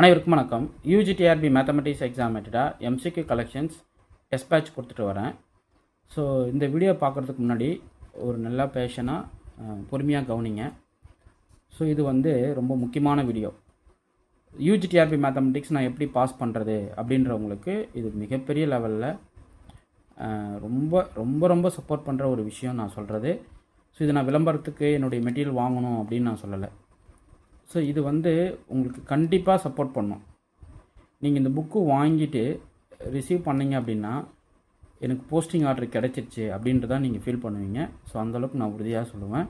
அனைவருக்கும் வணக்கம். UG TRB mathematics எக்ஸாமேட்டடா எம்சிக்யூ கலெக்ஷன்ஸ் டெஸ்ட் பேட்ச் கொடுத்துட்டு வரேன். ஸோ இந்த வீடியோ பார்க்குறதுக்கு முன்னாடி ஒரு நல்ல பேஷனாக பொறுமையாக கவனிங்க. ஸோ இது ரொம்ப முக்கியமான வீடியோ. யூஜிடிஆர்பி மேத்தமெட்டிக்ஸ் நான் எப்படி பாஸ் பண்ணுறது அப்படின்றவங்களுக்கு இது மிகப்பெரிய லெவலில் ரொம்ப ரொம்ப ரொம்ப சப்போர்ட் பண்ணுற ஒரு விஷயம் நான் சொல்கிறது. ஸோ இது நான் விளம்பரத்துக்கு என்னுடைய மெட்டீரியல் வாங்கணும் அப்படின்னு நான் சொல்லலை. ஸோ இது உங்களுக்கு கண்டிப்பாக சப்போர்ட் பண்ணும். நீங்கள் இந்த புக்கு வாங்கிட்டு ரிசீவ் பண்ணிங்க அப்படின்னா எனக்கு போஸ்டிங் ஆர்டர் கிடச்சிருச்சு அப்படின்றதான் நீங்கள் ஃபீல் பண்ணுவீங்க. ஸோ அந்தளவுக்கு நான் உறுதியாக சொல்லுவேன்.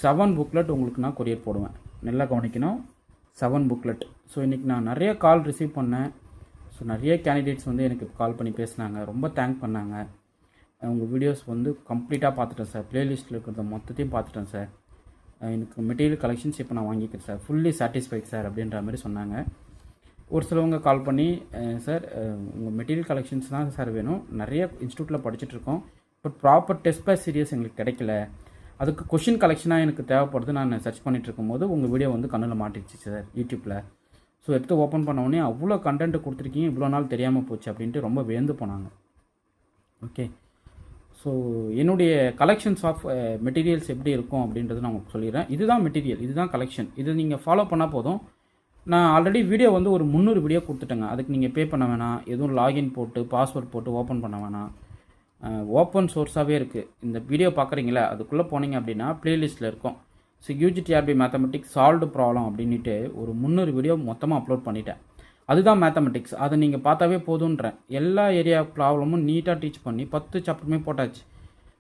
7 புக்லெட் உங்களுக்கு நான் கொரியர் போடுவேன். நல்லா கவனிக்கணும், 7 புக்லெட். ஸோ இன்றைக்கி நான் நிறைய கால் ரிசீவ் பண்ணேன். ஸோ நிறைய கேண்டிடேட்ஸ் எனக்கு கால் பண்ணி பேசினாங்க, ரொம்ப தேங்க் பண்ணாங்க. உங்கள் வீடியோஸ் கம்ப்ளீட்டாக பார்த்துட்டேன் சார், ப்ளேலிஸ்ட்டில் இருக்கிறத மொத்தத்தையும் பார்த்துட்டேன் சார், எனக்கு மெட்டீரியல் கலெக்ஷன்ஸ் இப்போ நான் வாங்கிக்கிறேன் சார், ஃபுல்லி சாட்டிஸ்ஃபைட் சார் அப்படின்ற மாதிரி சொன்னாங்க. ஒரு சிலவங்க கால் பண்ணி சார் உங்கள் மெட்டீரியல் கலெக்ஷன்ஸ் தான் சார் வேணும், நிறைய இன்ஸ்டியூட்டில் படிச்சுட்ருக்கோம், but proper test batch serious எங்களுக்கு கிடைக்கல, அதுக்கு கொஷின் கலெக்ஷனாக எனக்கு தேவைப்படுது, நான் சர்ச் பண்ணிகிட்டு இருக்கும்போது உங்கள் வீடியோ கண்ணில் மாட்டிடுச்சு சார் யூடியூப்பில். ஸோ எடுத்து ஓப்பன் பண்ணோடனே அவ்வளோ கண்டென்ட் கொடுத்துருக்கீங்க, இவ்வளோ நாள் தெரியாமல் போச்சு அப்படின்ட்டு ரொம்ப வியந்து போனாங்க. ஓகே, ஸோ என்னுடைய கலெக்ஷன்ஸ் ஆஃப் மெட்டீரியல்ஸ் எப்படி இருக்கும் அப்படின்றது நான் உங்களுக்கு சொல்லிடுறேன். இதுதான் மெட்டீரியல், இதுதான் கலெக்ஷன். இது நீங்கள் ஃபாலோ பண்ணால் போதும். நான் ஆல்ரெடி வீடியோ ஒரு 300 வீடியோ கொடுத்துட்டேங்க. அதுக்கு நீங்கள் பே பண்ண வேணாம், எதுவும் லாகின் போட்டு பாஸ்வேர்ட் போட்டு ஓப்பன் பண்ண வேணாம். ஓப்பன் சோர்ஸாகவே இருக்குது. இந்த வீடியோ பார்க்குறீங்களா, அதுக்குள்ளே போனீங்க அப்படின்னா ப்ளேலிஸ்ட்டில் இருக்கும். So UGTRB mathematics solved problem அப்படின்ட்டு ஒரு 300 வீடியோ மொத்தமாக அப்லோட் பண்ணிட்டேன். அதுதான் மேத்தமெட்டிக்ஸ். அதை நீங்கள் பார்த்தாவே போதுன்றேன். எல்லா ஏரியா ப்ராப்ளமும் நீட்டாக டீச் பண்ணி 10 சாப்டருமே போட்டாச்சு.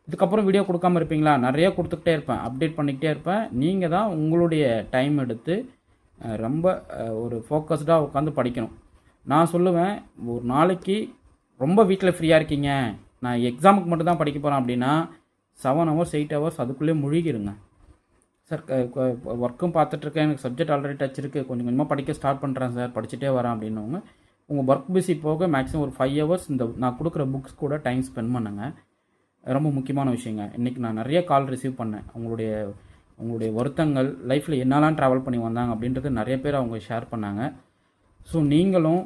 இதுக்கப்புறம் வீடியோ கொடுக்காமல் இருப்பீங்களா? நிறைய கொடுத்துக்கிட்டே இருப்பேன், அப்டேட் பண்ணிக்கிட்டே இருப்பேன். நீங்கள் தான் உங்களுடைய டைம் எடுத்து ரொம்ப ஒரு ஃபோக்கஸ்டாக உட்காந்து படிக்கணும். நான் சொல்லுவேன், ஒரு நாளைக்கு ரொம்ப வீட்டில் ஃப்ரீயாக இருக்கீங்க, நான் எக்ஸாமுக்கு மட்டும் தான் படிக்க போகிறேன் அப்படின்னா 7 hours 8 hours அதுக்குள்ளே முழுகிருங்க. சார் ஒர்க்கும் பார்த்துட்ருக்கேன், எனக்கு சப்ஜெக்ட் ஆல்ரெடி டச் இருக்குது, கொஞ்சம் கொஞ்சமாக படிக்க ஸ்டார்ட் பண்ணுறேன் சார், படிச்சுட்டே வரேன் அப்படின்னவங்க உங்கள் ஒர்க் பிஸி போக மேக்ஸிமம் ஒரு 5 hours இந்த நான் கொடுக்குற புக்ஸ் கூட டைம் ஸ்பெண்ட் பண்ணுங்க. ரொம்ப முக்கியமான விஷயங்க. இன்றைக்கி நான் நிறைய கால் ரிசீவ் பண்ணேன். உங்களுடைய வருத்தங்கள், லைஃப்பில் என்னெல்லாம் ட்ராவல் பண்ணி வந்தாங்க அப்படின்றது நிறைய பேர் அவங்க ஷேர் பண்ணாங்க. ஸோ நீங்களும்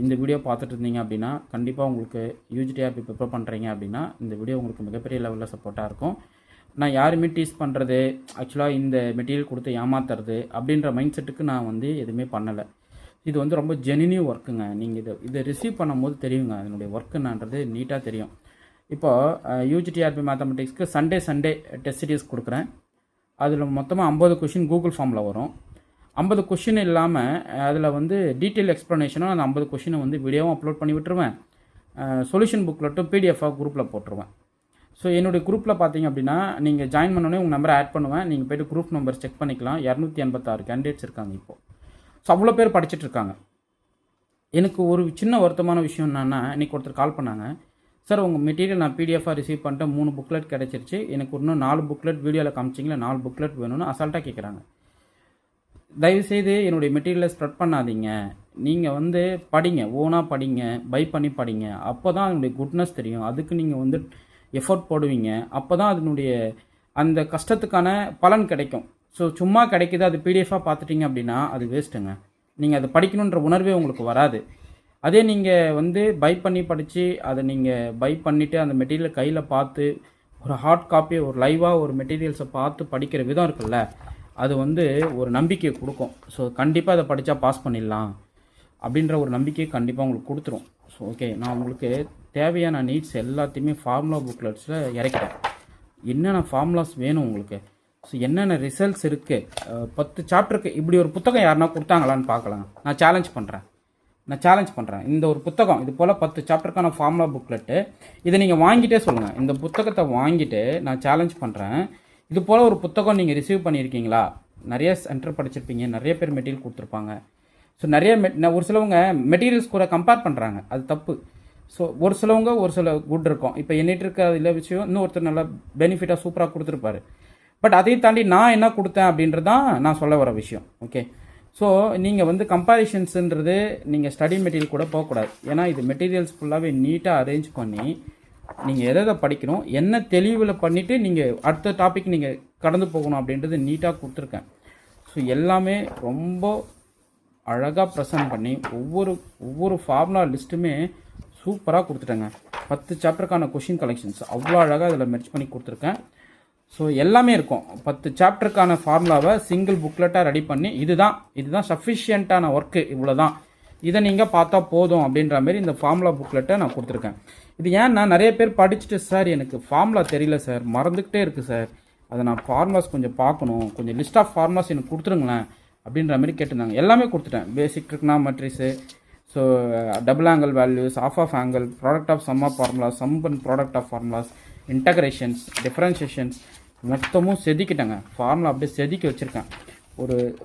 இந்த வீடியோ பார்த்துட்டு இருந்தீங்க அப்படின்னா கண்டிப்பாக உங்களுக்கு யூஜிடிஆர்பி ப்ரிப்பேர் பண்ணுறீங்க அப்படின்னா இந்த வீடியோ உங்களுக்கு மிகப்பெரிய லெவலில் சப்போர்ட்டாக இருக்கும். நான் யாருமே டீஸ் பண்ணுறது, ஆக்சுவலாக இந்த மெட்டீரியல் கொடுத்து ஏமாத்துறது அப்படின்ற மைண்ட் செட்டுக்கு நான் எதுவுமே பண்ணலை. இது ரொம்ப ஜெனினிவ் ஒர்க்குங்க. நீங்கள் இதை ரிசீவ் பண்ணும்போது தெரியுங்க அதனுடைய ஒர்க்குன்றது நீட்டாக தெரியும். இப்போது யூஜிடிஆர்பி மேத்தமெட்டிக்ஸ்க்கு சண்டே டெஸ்ட் சீரிஸ் கொடுக்குறேன். அதில் மொத்தமாக 50 கொஷின் கூகுள் ஃபார்மில் வரும். 50 கொஷின் இல்லாமல் அதில் டீட்டெயில் எக்ஸ்ப்ளனேஷனும் அந்த 50 கொஷினை வீடியோவும் அப்லோட் பண்ணி விட்டுருவேன். சொல்யூஷன் புக்லெட்டும் பிடிஎஃபாக குரூப்பில் போட்டுருவேன். ஸோ என்னுடைய குரூப்பில் பார்த்தீங்க அப்படின்னா நீங்கள் ஜாயின் பண்ணோடனே உங்கள் நம்பரை ஆட் பண்ணுவேன். நீங்கள் போய்ட்டு குரூப் நம்பர் செக் பண்ணிக்கலாம். 286 கேண்டிடேட்ஸ் இருக்காங்க இப்போது. ஸோ அவ்வளோ பேர் படிச்சுட்டு இருக்காங்க. எனக்கு ஒரு சின்ன வருத்தமான விஷயம் என்னன்னா, இன்றைக்கி ஒருத்தர் கால் பண்ணாங்க, சார் உங்கள் மெட்டீரியல் நான் பிடிஎஃபாக ரிசீவ் பண்ணிட்டு 3 புக்லெட் கிடச்சிருச்சு, எனக்கு இன்னும் 4 புக்லெட் வீடியோவில் காமிச்சிங்களா, 4 புக்லெட் வேணும்னு அசால்ட்டாக கேட்குறாங்க. தயவுசெய்து என்னுடைய மெட்டீரியலை ஸ்ப்ரெட் பண்ணாதீங்க. நீங்கள் படிங்க, ஓனாக படிங்க, பை பண்ணி படிங்க. அப்போ தான் அதனுடைய குட்னஸ் தெரியும். அதுக்கு நீங்கள் எஃபோர்ட் போடுவீங்க. அப்போ தான் அதனுடைய அந்த கஷ்டத்துக்கான பலன் கிடைக்கும். ஸோ சும்மா கிடைக்கிது, அது பிடிஎஃபாக பார்த்துட்டிங்க அப்படின்னா அது வேஸ்ட்டுங்க. நீங்கள் அதை படிக்கணுன்ற உணர்வே உங்களுக்கு வராது. அதே நீங்கள் பை பண்ணி படித்து அதை நீங்கள் பை பண்ணிவிட்டு அந்த மெட்டீரியலை கையில் பார்த்து ஒரு ஹார்ட் காப்பி, ஒரு லைவாக ஒரு மெட்டீரியல்ஸை பார்த்து படிக்கிற விதம் இருக்குல்ல, அது ஒரு நம்பிக்கையை கொடுக்கும். ஸோ கண்டிப்பாக அதை படித்தா பாஸ் பண்ணிடலாம் அப்படின்ற ஒரு நம்பிக்கையை கண்டிப்பாக உங்களுக்கு கொடுத்துரும். ஸோ ஓகே, நான் உங்களுக்கு தேவையான நீட்ஸ் எல்லாத்தையுமே ஃபார்முலா புக்லெட்ஸில் இறக்கிறேன். என்னென்ன ஃபார்முலாஸ் வேணும் உங்களுக்கு, ஸோ என்னென்ன ரிசல்ட்ஸ் இருக்குது, 10 சாப்டருக்கு இப்படி ஒரு புத்தகம் யாருன்னா கொடுத்தாங்களான்னு பார்க்கலாம். நான் சேலஞ்ச் பண்ணுறேன். இந்த ஒரு புத்தகம் இது போல் 10 சாப்டருக்கான ஃபார்முலா புக்லெட்டு, இதை நீங்கள் வாங்கிட்டே சொல்லுங்கள். இந்த புத்தகத்தை வாங்கிட்டு நான் சேலஞ்ச் பண்ணுறேன், இது போல் ஒரு புத்தகம் நீங்கள் ரிசீவ் பண்ணியிருக்கீங்களா? நிறைய சென்டர் படிச்சிருப்பீங்க, நிறைய பேர் மெட்டீரியல் கொடுத்துருப்பாங்க. ஸோ ஒரு சிலவங்க மெட்டீரியல்ஸ் கூட கம்பேர் பண்ணுறாங்க, அது தப்பு. ஸோ ஒரு சில குட் இருக்கும். இப்போ என்னிட்டு இருக்க இல்லை விஷயம் இன்னும் ஒருத்தர் நல்லா பெனிஃபிட்டாக சூப்பராக கொடுத்துருப்பாரு. பட் அதையும் தாண்டி நான் என்ன கொடுத்தேன் அப்படின்றது தான் நான் சொல்ல வர விஷயம். ஓகே, ஸோ நீங்கள் கம்பேரிஷன்ஸுன்றது நீங்கள் ஸ்டடி மெட்டீரியல் கூட போகக்கூடாது. ஏன்னா இது மெட்டீரியல்ஸ் ஃபுல்லாகவே நீட்டாக அரேஞ்ச் பண்ணி நீங்கள் எதை படிக்கணும், என்ன தெளிவில் பண்ணிவிட்டு நீங்கள் அடுத்த டாபிக் நீங்கள் கடந்து போகணும் அப்படின்றது நீட்டாக கொடுத்துருக்கேன். ஸோ எல்லாமே ரொம்ப அழகாக ப்ரெசென்ட் பண்ணி ஒவ்வொரு ஃபார்முலா லிஸ்ட்டுமே சூப்பராக கொடுத்துட்டேங்க. 10 சாப்டருக்கான கொஷின் கலெக்ஷன்ஸ் அவ்வளோ அழகாக இதில் மெர்ஜ் பண்ணி கொடுத்துருக்கேன். ஸோ எல்லாமே இருக்கும். 10 சாப்டருக்கான ஃபார்முலாவை சிங்கிள் புக்லெட்டாக ரெடி பண்ணி இதுதான் சஃபிஷியண்ட்டான ஒர்க்கு, இவ்வளோ தான், இதை நீங்கள் பார்த்தா போதும் அப்படின்ற மாதிரி இந்த ஃபார்முலா புக்லெட்டை நான் கொடுத்துருக்கேன். இது ஏன்னா நிறைய பேர் படிச்சுட்டு சார் எனக்கு ஃபார்முலா தெரியல சார், மறந்துக்கிட்டே இருக்குது சார், அதை நான் ஃபார்முலாஸ் கொஞ்சம் பார்க்கணும், கொஞ்சம் லிஸ்ட் ஆஃப் ஃபார்முலாஸ் எனக்கு கொடுத்துருங்களேன் அப்படின்ற மாதிரி கேட்டிருந்தாங்க. எல்லாமே கொடுத்துட்டேன். Basic trigonometries, so double angle values, half angle, product of sum of formulas, sum and product of formulas, integrations, differentiations மொத்தமும் செதுக்கிட்டேங்க. ஃபார்முலா அப்படியே செதுக்கி வச்சுருக்கேன்.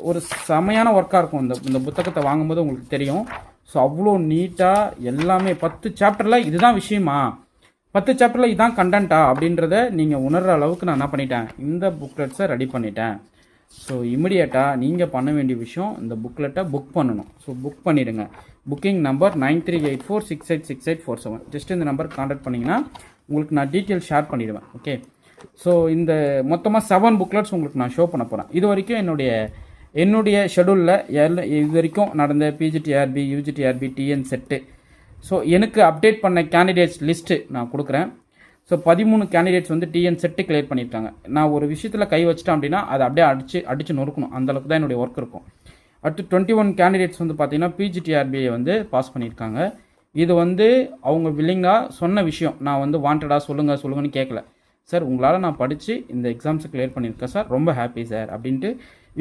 ஒரு செமையான ஒர்க்காக இருக்கும். இந்த புத்தகத்தை வாங்கும்போது உங்களுக்கு தெரியும். ஸோ அவ்வளோ நீட்டாக எல்லாமே 10 சாப்டரில் இதுதான் விஷயமா, 10 சாப்டரில் இதுதான் கண்டென்ட்டா அப்படின்றத நீங்கள் உணர்கிற அளவுக்கு நான் என்ன பண்ணிட்டேன், இந்த புக்லெட்ஸை ரெடி பண்ணிட்டேன். ஸோ இமிடியேட்டாக நீங்கள் பண்ண வேண்டிய விஷயம் இந்த புக்லெட்டை புக் பண்ணணும். ஸோ புக் பண்ணிவிடுங்க. Booking number 9384686847. ஜஸ்ட் இந்த நம்பர் கான்டாக்ட் பண்ணிங்கன்னா உங்களுக்கு நான் டீட்டெயில் ஷேர் பண்ணிவிடுவேன். ஓகே. ஸோ இந்த மொத்தமாக 7 புக்லெட்ஸ் உங்களுக்கு நான் ஷோ பண்ண போகிறேன். இது வரைக்கும் என்னுடைய ஷெடியூலில் இது வரைக்கும் நடந்த PGTRB, UGTRB, TN SET, so எனக்கு அப்டேட் பண்ண கேண்டிடேட்ஸ் லிஸ்ட்டு நான் கொடுக்குறேன். ஸோ 13 கேண்டிடேட்ஸ் வந்து டிஎன் செட்டு கிளியர் பண்ணியிருக்காங்க. நான் ஒரு விஷயத்தில் கை வச்சிட்டேன் அப்படின்னா அதை அப்படியே அடித்து நொறுக்கணும், அந்தளவுக்கு தான் என்னுடைய ஒர்க் இருக்கும். அடுத்து 21 கேண்டிடேட்ஸ் வந்து பார்த்தீங்கன்னா பிஜிடிஆர்பியை வந்து பாஸ் பண்ணியிருக்காங்க. இது வந்து அவங்க வில்லிங்காக சொன்ன விஷயம். நான் வந்து வாண்டடாக சொல்லுங்கன்னு கேட்கல. சார் உங்களால் நான் படித்து இந்த எக்ஸாம்ஸை கிளியர் பண்ணியிருக்கேன் சார், ரொம்ப ஹாப்பி சார் அப்படின்ட்டு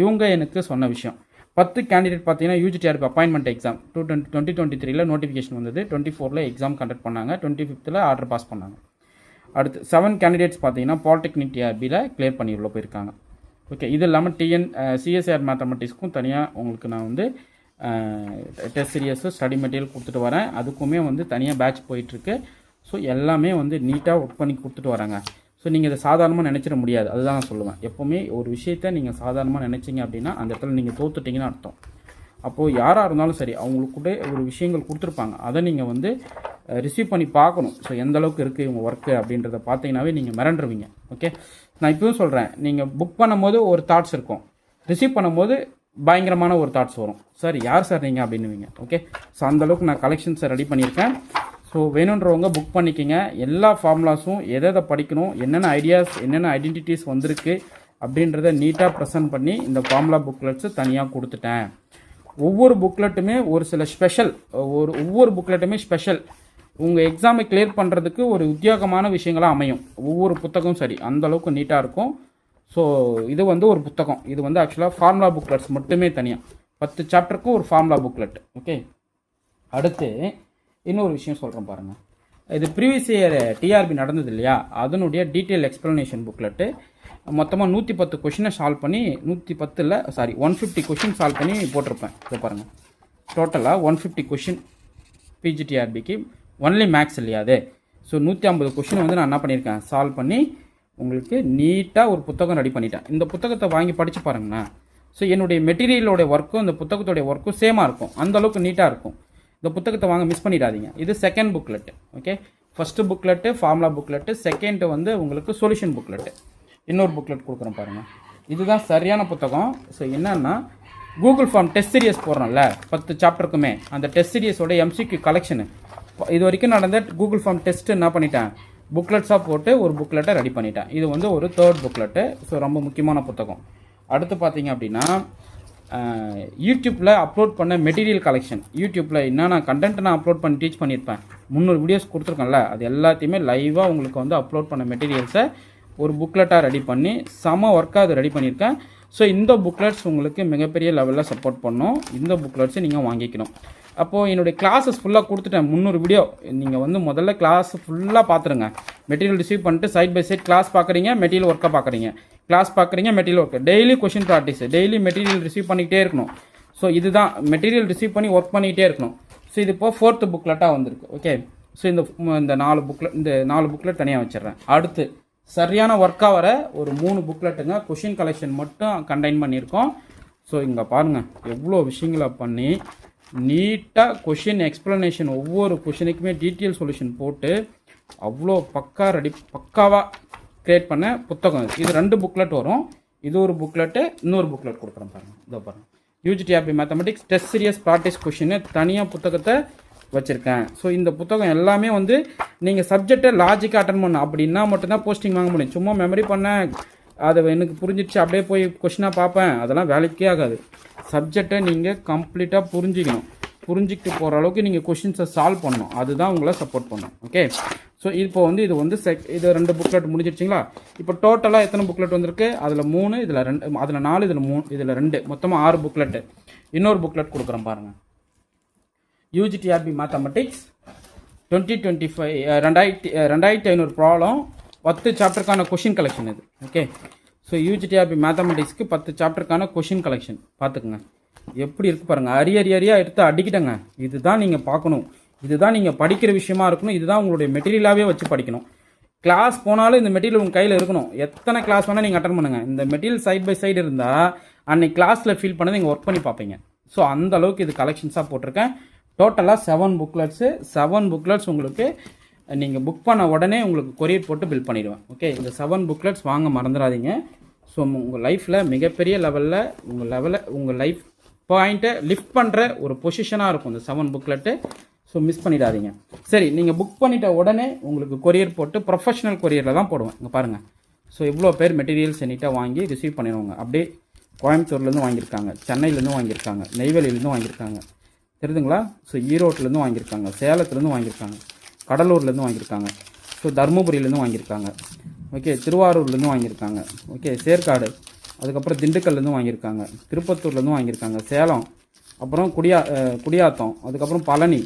இவங்க எனக்கு சொன்ன விஷயம். 10 கேண்டிடேட் பார்த்தீங்கன்னா யூஜிடிஆர்பி அப்பாயின்மெண்ட் எக்ஸாம் 2023 நோட்டிஃபிகேஷன் வந்தது. 24 எக்ஸாம் கண்டக்ட் பண்ணாங்க. 25 ஆர்டர் பாஸ் பண்ணாங்க. அடுத்து 7 கேண்டிடேட்ஸ் பார்த்தீங்கன்னா பாலிடெக்னிக் டிஆர்பியில் கிளியர் பண்ணி உள்ள போயிருக்காங்க. ஓகே. இது இல்லாமல் சிஎஸ்ஆர் மேத்தமெட்டிக்ஸ்க்கும் தனியாக உங்களுக்கு நான் வந்து டெஸ்ட் சீரியஸு ஸ்டடி மெட்டீரியல் கொடுத்துட்டு வரேன். அதுக்குமே வந்து தனியாக பேட்ச் போயிட்டுருக்கு. ஸோ எல்லாமே வந்து நீட்டாக ஒர்க் பண்ணி கொடுத்துட்டு வராங்க. ஸோ நீங்கள் இதை சாதாரணமாக நினச்சிட முடியாது. அதுதான் நான் சொல்லுவேன். எப்போவுமே ஒரு விஷயத்தை நீங்கள் சாதாரணமாக நினச்சிங்க அப்படின்னா அந்த இடத்துல நீங்கள் தோத்துட்டிங்கன்னு அர்த்தம். அப்போது யாராக இருந்தாலும் சரி அவங்களுக்கு கூட ஒரு விஷயங்கள் கொடுத்துருப்பாங்க, அதை நீங்கள் வந்து ரிசீவ் பண்ணி பார்க்கணும். ஸோ எந்த அளவுக்கு இருக்குது இவங்க ஒர்க்கு அப்படின்றத பார்த்தீங்கன்னாவே நீங்கள் மிரண்டுருவீங்க. ஓகே. நான் இப்பவும் சொல்கிறேன், நீங்கள் புக் பண்ணும்போது ஒரு தாட்ஸ் இருக்கும், ரிசீவ் பண்ணும்போது பயங்கரமான ஒரு தாட்ஸ் வரும். சார் யார் சார் நீங்கள் அப்படின்னுவீங்க. ஓகே. ஸோ அந்தளவுக்கு நான் கலெக்ஷன்ஸை ரெடி பண்ணியிருக்கேன். ஸோ வேணுன்றவங்க புக் பண்ணிக்கிங்க. எல்லா ஃபார்முலாஸும் எதை படிக்கணும், என்னென்ன ஐடியாஸ், என்னென்ன ஐடென்டிட்டிஸ் வந்திருக்கு அப்படின்றத நீட்டாக ப்ரெசென்ட் பண்ணி இந்த ஃபார்முலா புக்லெட்ஸு தனியாக கொடுத்துட்டேன். ஒவ்வொரு புக்லெட்டுமே ஒரு சில ஸ்பெஷல், ஒவ்வொரு புக்லெட்டுமே ஸ்பெஷல். உங்கள் எக்ஸாமை கிளியர் பண்ணுறதுக்கு ஒரு உத்தியோகமான விஷயங்களாக அமையும். ஒவ்வொரு புத்தகமும் சரி அந்தளவுக்கு நீட்டாக இருக்கும். ஸோ இது வந்து ஒரு புத்தகம். இது வந்து ஆக்சுவலாக ஃபார்முலா புக்லெட்ஸ் மட்டுமே தனியாக 10 சாப்டருக்கு ஒரு ஃபார்முலா புக்லெட். ஓகே. அடுத்து இன்னொரு விஷயம் சொல்கிறேன் பாருங்கள். இது ப்ரீவியஸ் இயர் டிஆர்பி நடந்தது இல்லையா, அதனுடைய டீட்டெயில் எக்ஸ்ப்ளனேஷன் புக்லெட்டு மொத்தமாக 110 கொஷினை சால்வ் பண்ணி 150 கொஷின் சால்வ் பண்ணி போட்டிருப்பேன். இதை பாருங்கள். டோட்டலாக 150 கொஷின் பிஜிடிஆர்பிக்கு ஒன்லி மேக்ஸ் இல்லையா அது. ஸோ 150 கொஷினை வந்து நான் என்ன பண்ணியிருக்கேன், சால்வ் பண்ணி உங்களுக்கு நீட்டாக ஒரு புத்தகம் ரெடி பண்ணிட்டேன். இந்த புத்தகத்தை வாங்கி படித்து பாருங்கண்ணா. ஸோ என்னுடைய மெட்டீரியலோடைய ஒர்க்கும் இந்த புத்தகத்தோடைய ஒர்க்கும் சேமாக இருக்கும், அந்தளவுக்கு நீட்டாக இருக்கும். இந்த புத்தகத்தை வாங்க மிஸ் பண்ணிடாதீங்க. இது second booklet. Okay. First booklet formula booklet, second வந்து உங்களுக்கு சொல்யூஷன் புக்லெட்டு. இன்னொரு புக்லெட் கொடுக்குறேன் பாருங்கள். இதுதான் சரியான புத்தகம். ஸோ என்னன்னா கூகுள் ஃபார்ம் டெஸ்ட் சீரியஸ் போடுறோம்ல 10 சாப்டருக்குமே, அந்த டெஸ்ட் சீரியஸோட எம்சிக்யூ கலெக்ஷனு இது வரைக்கும் நடந்த கூகுள் ஃபார்ம் டெஸ்ட்டு என்ன பண்ணிட்டேன், புக்லெட்ஸாக போட்டு ஒரு புக்லெட்டை ரெடி பண்ணிட்டேன். இது வந்து ஒரு 3rd புக்லெட்டு. ஸோ ரொம்ப முக்கியமான புத்தகம். அடுத்து பார்த்தீங்க அப்படின்னா யூடியூப்பில் அப்லோட் பண்ண மெட்டீரியல் கலெக்ஷன். யூடியூப்பில் என்னென்ன கண்டென்ட் நான் அப்லோட் பண்ணி டீச் பண்ணியிருப்பேன், 300 வீடியோஸ் கொடுத்துருக்கேன்ல, அது எல்லாத்தையுமே லைவாக உங்களுக்கு வந்து அப்லோட் பண்ண மெட்டீரியல்ஸை ஒரு புக்லெட்டாக ரெடி பண்ணி செம ஒர்க்காக அது ரெடி பண்ணியிருக்கேன். ஸோ இந்த புக்லெட்ஸ் உங்களுக்கு மிகப்பெரிய லெவலில் சப்போர்ட் பண்ணும். இந்த புக்லெட்ஸை நீங்கள் வாங்கிக்கணும். அப்போது என்னுடைய கிளாஸஸ் ஃபுல்லாக கொடுத்துட்டேன். 300 வீடியோ நீங்கள் வந்து முதல்ல கிளாஸ் ஃபுல்லாக பார்த்துருங்க. மெட்டீரியல் ரிசீவ் பண்ணிட்டு சைட் பை சைட் கிளாஸ் பார்க்குறீங்க, மெட்டீரியல் ஒர்க்காக பார்க்குறீங்க, கிளாஸ் பார்க்குறீங்க, material work, daily question practice, daily material receive பண்ணிக்கிட்டே இருக்கணும். ஸோ இதுதான் மெட்டீரியல் ரிசீவ் பண்ணி ஒர்க் பண்ணிக்கிட்டே இருக்கணும். ஸோ இது இப்போ 4th புக்லெட்டாக வந்திருக்கு. ஓகே. ஸோ இந்த 4 புக்லெட் தனியாக வச்சிடுறேன். அடுத்து சரியான ஒர்க்காக வர ஒரு 3 புக்லெட்டுங்க கொஷின் கலெக்ஷன் மட்டும் கண்டெயின் பண்ணியிருக்கோம். ஸோ இங்கே பாருங்கள் எவ்வளோ விஷயங்களை பண்ணி நீட்டாக கொஷின் எக்ஸ்ப்ளனேஷன், ஒவ்வொரு கொஷினுக்குமே டீட்டெயில் சொல்யூஷன் போட்டு அவ்வளோ பக்காவாக க்ரியேட் பண்ண புத்தகம். இது 2 புக்லெட் வரும். இது ஒரு புக்லெட்டு, இன்னொரு புக்லெட் கொடுக்குறேன் பாருங்கள். இதோ பாருங்கள். UG TRB mathematics test serious practice question தனியாக புத்தகத்தை வச்சுருக்கேன். ஸோ இந்த புத்தகம் எல்லாமே வந்து நீங்கள் சப்ஜெக்டை லாஜிக்காக அட்டன் பண்ணணும். அப்படின்னா மட்டும்தான் போஸ்டிங் வாங்க முடியும். சும்மா மெமரி பண்ண அதை எனக்கு புரிஞ்சிடுச்சு அப்படியே போய் கொஷினாக பார்ப்பேன், அதெல்லாம் வேலைக்கே ஆகாது. சப்ஜெக்டை நீங்கள் கம்ப்ளீட்டாக புரிஞ்சிக்கிட்டு போகிற அளவுக்கு நீங்கள் கொஷின்ஸை சால்வ் பண்ணணும். அதுதான் உங்களை சப்போர்ட் பண்ணணும். ஓகே, ஸோ இப்போ வந்து இது வந்து இது 2 புக்லெட் முடிஞ்சிருச்சிங்களா? இப்போ டோட்டலாக எத்தனை புக்லெட் வந்திருக்கு? அதில் 3, இதில் 2, அதில் 4, இதில் 3, இதில் 2, மொத்தமாக 6 புக்லெட்டு. இன்னொரு புக்லெட் கொடுக்குறேன் பாருங்கள். யூஜிடிஆர்பி மேத்தமெட்டிக்ஸ் 2025 2500 ப்ராப்ளம் 10 சாப்டருக்கான கொஷின் கலெக்ஷன் இது. ஓகே, ஸோ யூஜிடிஆர்பி மேத்தமெட்டிக்ஸ்க்கு 10 சாப்டருக்கான கொஷின் கலெக்ஷன் பார்த்துக்குங்க. எப்படி இருக்குது பாருங்கள். அரியாக எடுத்து அடிக்கிட்டங்க. இதுதான் நீங்கள் பார்க்கணும். இதுதான் நீங்கள் படிக்கிற விஷயமா இருக்கணும். இதுதான் உங்களுடைய மெட்டீரியலாகவே வச்சு படிக்கணும். கிளாஸ் போனாலும் இந்த மெட்டீரியல் உங்கள் கையில் இருக்கணும். எத்தனை கிளாஸ் வேணால் நீங்கள் அட்டன் பண்ணுங்கள். இந்த மெட்டீரியல் சைட் பை சைடு இருந்தால் அன்னைக்கு கிளாஸில் ஃபீல் பண்ணதை நீங்கள் ஒர்க் பண்ணி பார்ப்பீங்க. ஸோ அந்த அளவுக்கு இது கலெக்ஷன்ஸாக போட்டிருக்கேன். டோட்டலாக 7 புக்லெட்ஸு. 7 புக்லெட்ஸ் உங்களுக்கு நீங்கள் புக் பண்ண உடனே உங்களுக்கு கொரியர் போட்டு பில் பண்ணிடுவேன். ஓகே, இந்த 7 புக்லெட்ஸ் வாங்க மறந்துடாதீங்க. ஸோ உங்கள் லைஃப்பில் மிகப்பெரிய லெவலில் உங்கள் லைஃப் பாயிண்ட்டை லிஃப்ட் பண்ணுற ஒரு பொசிஷனாக இருக்கும் இந்த 7 புக்லெட்டு. ஸோ மிஸ் பண்ணிடாதீங்க. சரி, நீங்கள் புக் பண்ணிட்ட உடனே உங்களுக்கு கொரியர் போட்டு ப்ரொஃபஷனல் கொரியரில் தான் போடுவேன். இங்கே பாருங்கள். ஸோ இவ்வளோ பேர் மெட்டீரியல்ஸ் என்கிட்ட வாங்கி ரிசீவ் பண்ணிடுவாங்க. அப்படியே கோயம்புத்தூர்லேருந்து வாங்கியிருக்காங்க, சென்னையிலேருந்து வாங்கியிருக்காங்க, நெய்வேலியிலேருந்து வாங்கியிருக்காங்க, தெரியுதுங்களா? ஸோ ஈரோட்டிலேருந்து வாங்கியிருக்காங்க, சேலத்துலேருந்து வாங்கியிருக்காங்க, கடலூர்லேருந்து வாங்கியிருக்காங்க, ஸோ தருமபுரியிலேருந்து வாங்கியிருக்காங்க, ஓகே, திருவாரூர்லேருந்து வாங்கியிருக்காங்க, ஓகே, சேர்க்காடு, அதுக்கப்புறம் திண்டுக்கல்லேருந்து வாங்கியிருக்காங்க, திருப்பத்தூர்லேருந்து வாங்கியிருக்காங்க, சேலம், அப்புறம் குடியாத்தம், அதுக்கப்புறம் பழனி,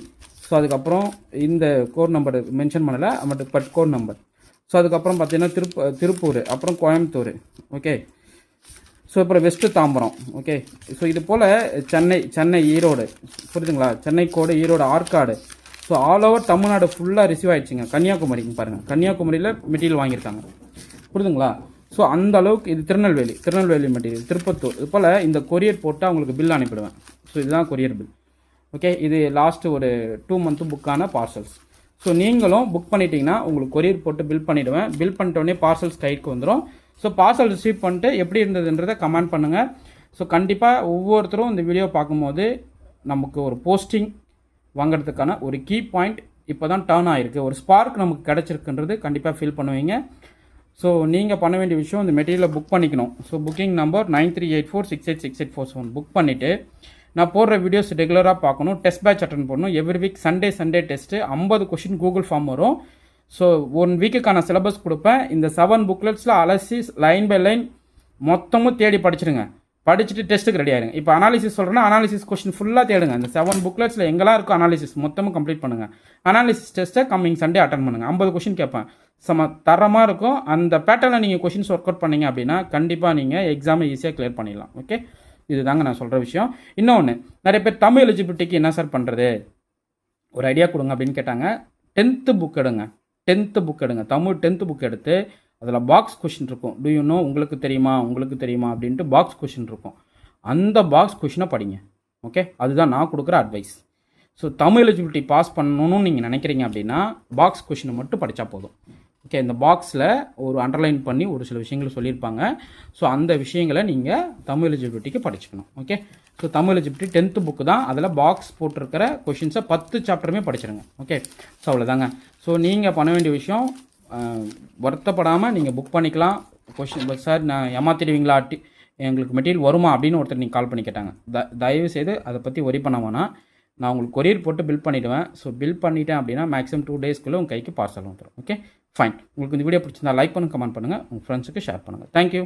ஸோ அதுக்கப்புறம் இந்த கோட் நம்பர் மென்ஷன் பண்ணலை, பட் கோட் நம்பர். ஸோ அதுக்கப்புறம் பார்த்தீங்கன்னா திருப்பூர், அப்புறம் கோயம்புத்தூர், ஓகே, ஸோ அப்புறம் வெஸ்ட்டு தாம்பரம், ஓகே. ஸோ இது போல் சென்னை ஈரோடு, புரியுதுங்களா? சென்னை கோடு, Erode, Arcot, so all over Tamil Nadu ஃபுல்லாக ரிசீவ் ஆகிடுச்சிங்க. கன்னியாகுமரிக்கு பாருங்கள், கன்னியாகுமரியில் மெட்டீரியல் வாங்கியிருக்காங்க, புரியுதுங்களா? ஸோ அந்த அளவுக்கு இது திருநெல்வேலி மெட்டீரியல், திருப்பத்தூர், இது போல் இந்த கொரியர் போட்டு அவங்களுக்கு பில் அனுப்பிடுவேன். ஸோ இதுதான் கொரியர் பில். ஓகே, இது லாஸ்ட்டு ஒரு 2 மந்த்து புக்கான பார்சல்ஸ். ஸோ நீங்களும் புக் பண்ணிட்டீங்கன்னா உங்களுக்கு கொரியர் போட்டு பில் பண்ணிவிடுவேன். பில் பண்ணிட்டோடனே பார்சல்ஸ் கைக்கு வந்துடும். ஸோ பார்சல் ரிசீவ் பண்ணிட்டு எப்படி இருந்ததுன்றதை கமெண்ட் பண்ணுங்கள். ஸோ கண்டிப்பாக ஒவ்வொருத்தரும் இந்த வீடியோ பார்க்கும்போது நமக்கு ஒரு போஸ்டிங் வாங்கிறதுக்கான ஒரு கீ பாயிண்ட் இப்போ தான் டர்ன் ஆகிருக்கு, ஒரு ஸ்பார்க் நமக்கு கிடச்சிருக்குன்றது கண்டிப்பாக ஃபீல் பண்ணுவீங்க. ஸோ நீங்கள் பண்ண வேண்டிய விஷயம் இந்த மெட்டீரியலை புக் பண்ணிக்கணும். ஸோ புக்கிங் நம்பர் 9384686847 புக் பண்ணிவிட்டு நான் போடுற வீடியோஸ் ரெகுலராக பார்க்கணும். டெஸ்ட் பேட்ச் அட்டன் பண்ணணும். Every week Sunday test 50 question Google form வரும். ஸோ 1 வீக்குக்கான சிலபஸ் கொடுப்பேன். இந்த 7 புக்லெட்ஸில் அலசி லைன் பை லைன் மொத்தமும் தேடி படிச்சிடுங்க. படிச்சுட்டு டெஸ்ட்டுக்கு ரெடி ஆகிடுங்க. இப்போ அனாலிசிஸ் சொல்கிறேன்னா அனாலிசிஸ் கொஷின் ஃபுல்லாக தேடுங்க. இந்த 7 புக்லெட்ஸில் எங்கெல்லாம் இருக்கும் அனாலிசிஸ் மொத்தமும் கம்ப்ளீட் பண்ணுங்கள். அனாலிசிஸ் டெஸ்ட்டை கம்மிங் சண்டே அட்டன் பண்ணுங்கள். 50 கொஷின் கேட்பேன். தரமாக இருக்கும். அந்த பேட்டர்னில் நீங்கள் கொஷின்ஸ் ஒர்க் அவுட் பண்ணீங்க அப்படின்னா கண்டிப்பாக நீங்கள் எக்ஸாமை ஈஸியாக கிளியர் பண்ணிடலாம். ஓகே, இதுதாங்க நான் சொல்கிற விஷயம். இன்னொன்று, நிறைய பேர் தமிழ் எலிஜிபிலிட்டிக்கு என்ன சார் பண்ணுறது, ஒரு ஐடியா கொடுங்க அப்படின்னு கேட்டாங்க. 10th புக் எடுங்க. 10th புக் எடுங்க. தமிழ் 10th புக் எடுத்து அதில் பாக்ஸ் கொஷின் இருக்கும். டு யூ நோ, உங்களுக்கு தெரியுமா அப்படின்ட்டு பாக்ஸ் கொஷின் இருக்கும். அந்த பாக்ஸ் கொஷினை படிங்க. ஓகே, அதுதான் நான் கொடுக்குற advice. So Tamil eligibility pass பண்ணணும்னு நீங்கள் நினைக்கிறீங்க அப்படின்னா பாக்ஸ் கொஷினை மட்டும் படித்தா போதும். ஓகே, இந்த பாக்ஸில் ஒரு அண்டர்லைன் பண்ணி ஒரு சில விஷயங்கள் சொல்லியிருப்பாங்க. ஸோ அந்த விஷயங்களை நீங்கள் தமிழ் எலிஜிபிலிட்டிக்கு படிச்சுக்கணும். Okay, so Tamil eligibility 10th book தான். அதில் பாக்ஸ் போட்டிருக்கிற கொஷின்ஸை 10 சாப்டருமே படிச்சிருங்க. ஓகே, ஸோ அவ்வளோதாங்க. ஸோ நீங்கள் பண்ண வேண்டிய விஷயம், வருத்தப்படாமல் நீங்கள் புக் பண்ணிக்கலாம். கொஷின் சார் நான் ஏமாத்திடுவீங்களா, எங்களுக்கு மெட்டீரியல் வருமா அப்படின்னு ஒருத்தர் நீங்கள் கால் பண்ணி கேட்டாங்க. தயவு செய்து அதை பற்றி ஒரி பண்ண வேணாம். நான் உங்களுக்கு கொரியர் போட்டு பில் பண்ணிவிடுவேன். ஸோ பில் பண்ணிட்டேன் அப்படின்னா மேக்ஸிமம் 2 டேஸ்க்குள்ளே உங்கள் கைக்கு பார்சல் வந்துடும். Okay, fine. உங்களுக்கு இந்த வீடியோ பிடிச்சிருந்தா லைக் பண்ணுங்கள், கமெண்ட் பண்ணுங்கள், உங்கள் ஃப்ரெண்ட்ஸுக்கு ஷேர் பண்ணுங்கள். தேங்க்யூ.